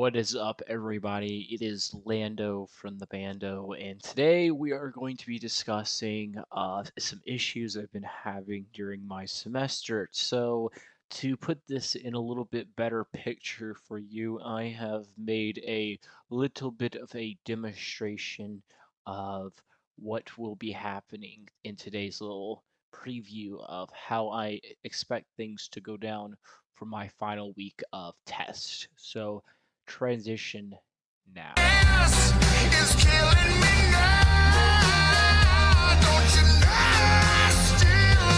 What is up, everybody? It is Lando from the Bando, and today we are going to be discussing some issues I've been having during my semester. So, to put this in a little bit better picture for you, I have made a little bit of a demonstration of what will be happening in today's little preview of how I expect things to go down for my final week of test. So, transition now. Is killing me now. Don't you know still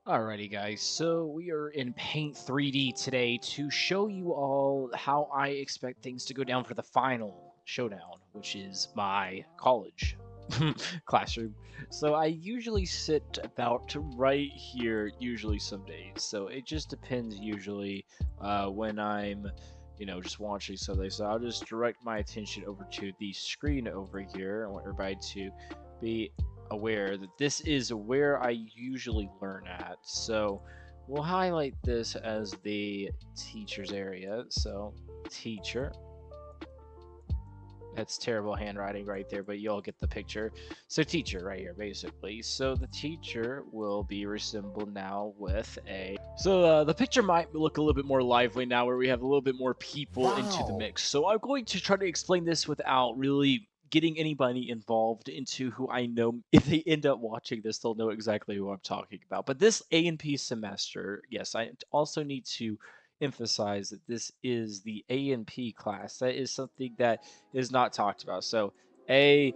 Alrighty, guys, so we are in Paint 3D today to show you all how I expect things to go down for the final showdown, which is my college classroom. So I usually sit about right here, usually some days. So it just depends usually when I'm just watching something. So I'll just direct my attention over to the screen over here. I want everybody to be aware that this is where I usually learn at. So we'll highlight this as the teacher's area. So teacher. That's terrible handwriting right there, but you'll get the picture. So teacher right here, basically. So the teacher will be resembled now with a... So the picture might look a little bit more lively now where we have a little bit more people into the mix. So I'm going to try to explain this without really getting anybody involved into who I know. If they end up watching this, they'll know exactly who I'm talking about. But this A&P semester, yes, I also need to emphasize that this is the A&P class. That is something that is not talked about. So A&P1.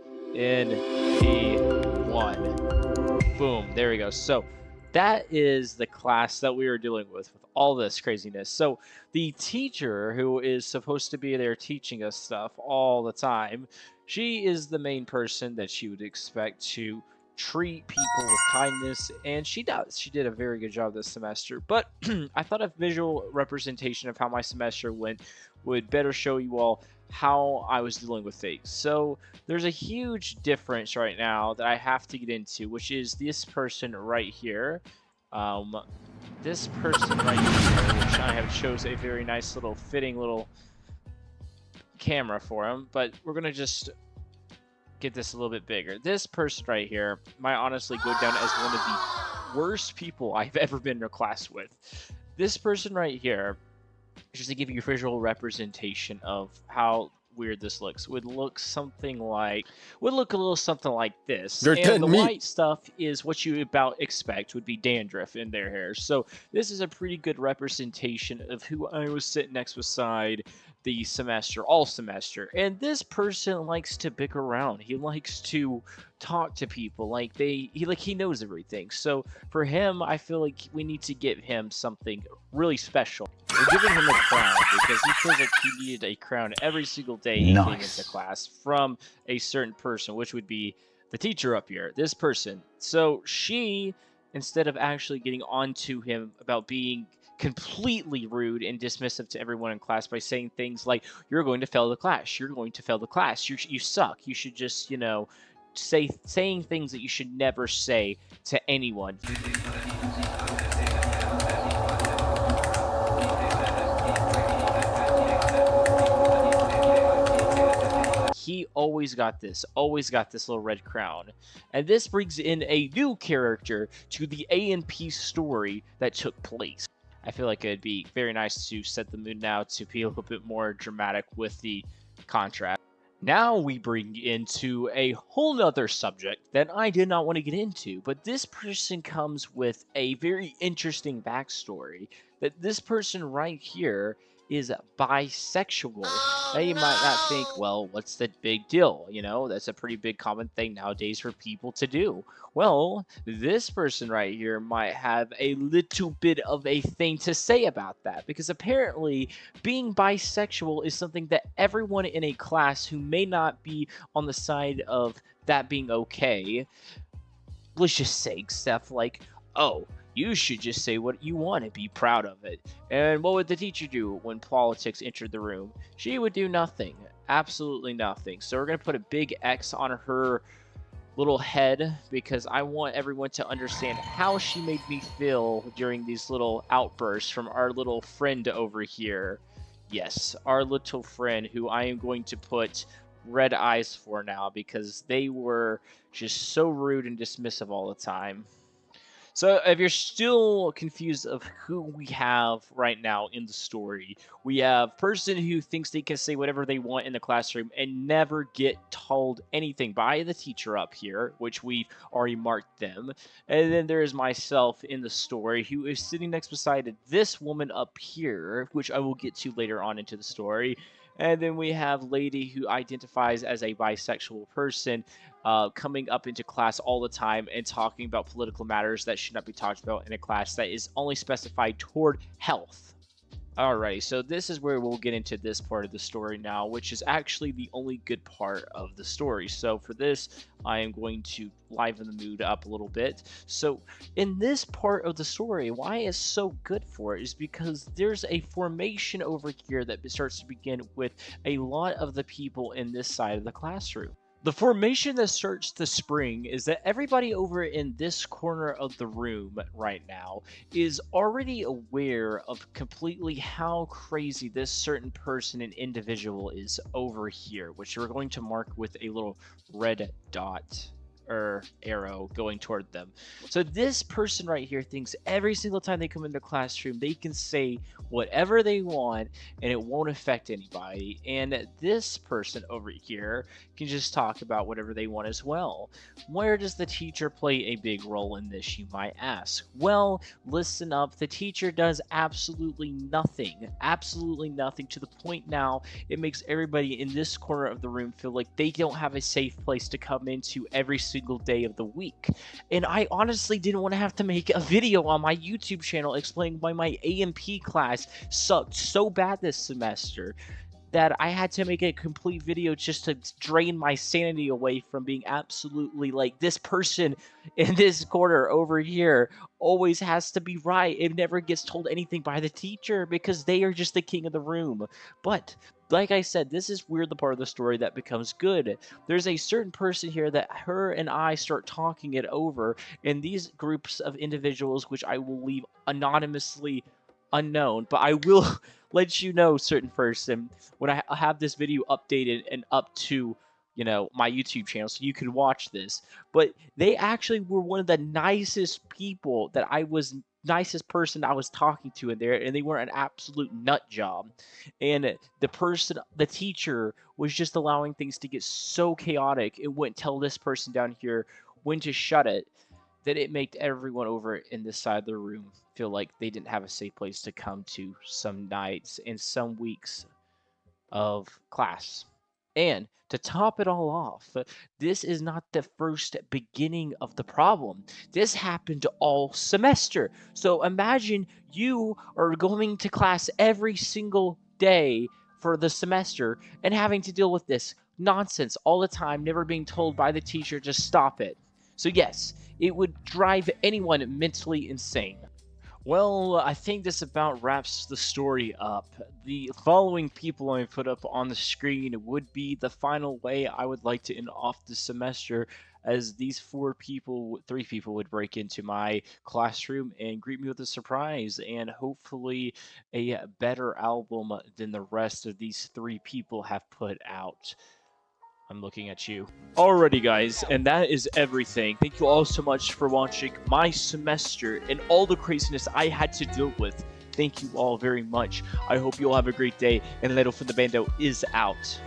Boom, there we go. So that is the class that we are dealing with all this craziness. So the teacher who is supposed to be there teaching us stuff all the time, she is the main person that you would expect to treat people with kindness, and she does. She did a very good job this semester. But I thought a visual representation of how my semester went would better show you all how I was dealing with things. So there's a huge difference right now that I have to get into, which is this person right here. This person right here, which I have chose a very nice little fitting little camera for him, but we're gonna just get this a little bit bigger. This person right here might honestly go down as one of the worst people I've ever been in a class with. This person right here, just to give you a visual representation of how weird this looks, would look a little something like this. There's And the meat. white stuff is what you about expect would be dandruff in their hair. So this is a pretty good representation of who I was sitting next beside the semester, all semester. And this person likes to bicker around. He likes to talk to people like he knows everything. So for him, I feel like we need to give him something really special. We're giving him a crown because he feels like he needed a crown every single day he came into class from a certain person, which would be the teacher up here, this person. So she, instead of actually getting onto him about being completely rude and dismissive to everyone in class by saying things like, you're going to fail the class, you're going to fail the class, you suck, you should just, saying things that you should never say to anyone. He always got this little red crown. And this brings in a new character to the A&P story that took place. I feel like it'd be very nice to set the mood now to be a little bit more dramatic with the contrast. Now we bring into a whole nother subject that I did not want to get into, but this person comes with a very interesting backstory. That this person right here is bisexual. Now you might not think, well, what's the big deal? That's a pretty big common thing nowadays for people to do. Well, this person right here might have a little bit of a thing to say about that, because apparently being bisexual is something that everyone in a class who may not be on the side of that being okay, let's just say stuff like, oh, you should just say what you want and be proud of it. And what would the teacher do when politics entered the room? She would do nothing. Absolutely nothing. So we're going to put a big X on her little head because I want everyone to understand how she made me feel during these little outbursts from our little friend over here. Yes, our little friend who I am going to put red eyes for now because they were just so rude and dismissive all the time. So, if you're still confused of who we have right now in the story, we have person who thinks they can say whatever they want in the classroom and never get told anything by the teacher up here, which we've already marked them. And then there's myself in the story who is sitting next beside this woman up here, which I will get to later on into the story. And then we have Lady who identifies as a bisexual person coming up into class all the time and talking about political matters that should not be talked about in a class that is only specified toward health. Alrighty, so this is where we'll get into this part of the story now, which is actually the only good part of the story. So for this, I am going to liven the mood up a little bit. So in this part of the story, why it's so good for it is because there's a formation over here that starts to begin with a lot of the people in this side of the classroom. The formation that starts to spring is that everybody over in this corner of the room right now is already aware of completely how crazy this certain person and individual is over here, which we're going to mark with a little red dot or arrow going toward them. So this person right here thinks every single time they come into the classroom, they can say whatever they want and it won't affect anybody. And this person over here can just talk about whatever they want as well. Where does the teacher play a big role in this, you might ask? Well, listen up. The teacher does absolutely nothing. Absolutely nothing, to the point now it makes everybody in this corner of the room feel like they don't have a safe place to come into every single day of the week. And I honestly didn't want to have to make a video on my YouTube channel explaining why my A&P class sucked so bad this semester that I had to make a complete video just to drain my sanity away from being absolutely like, this person in this corner over here always has to be right. It never gets told anything by the teacher because they are just the king of the room. But like I said, this is where the part of the story that becomes good. There's a certain person here that her and I start talking it over, and these groups of individuals, which I will leave anonymously unknown, but I will let you know, certain person, when I have this video updated and up to, my YouTube channel so you can watch this. But they actually were one of the nicest people nicest person I was talking to in there, and they were an absolute nut job. And the teacher was just allowing things to get so chaotic, it wouldn't tell this person down here when to shut it, that it made everyone over in this side of the room feel like they didn't have a safe place to come to some nights and some weeks of class. And to top it all off, this is not the first beginning of the problem. This happened all semester. So imagine you are going to class every single day for the semester and having to deal with this nonsense all the time, never being told by the teacher to stop it. So yes, it would drive anyone mentally insane. Well, I think this about wraps the story up. The following people I put up on the screen would be the final way I would like to end off the semester, as these three people would break into my classroom and greet me with a surprise and hopefully a better album than the rest of these three people have put out. I'm looking at you. Alrighty, guys, and that is everything. Thank you all so much for watching my semester and all the craziness I had to deal with. Thank you all very much. I hope you all have a great day, and LandofromtheBando is out.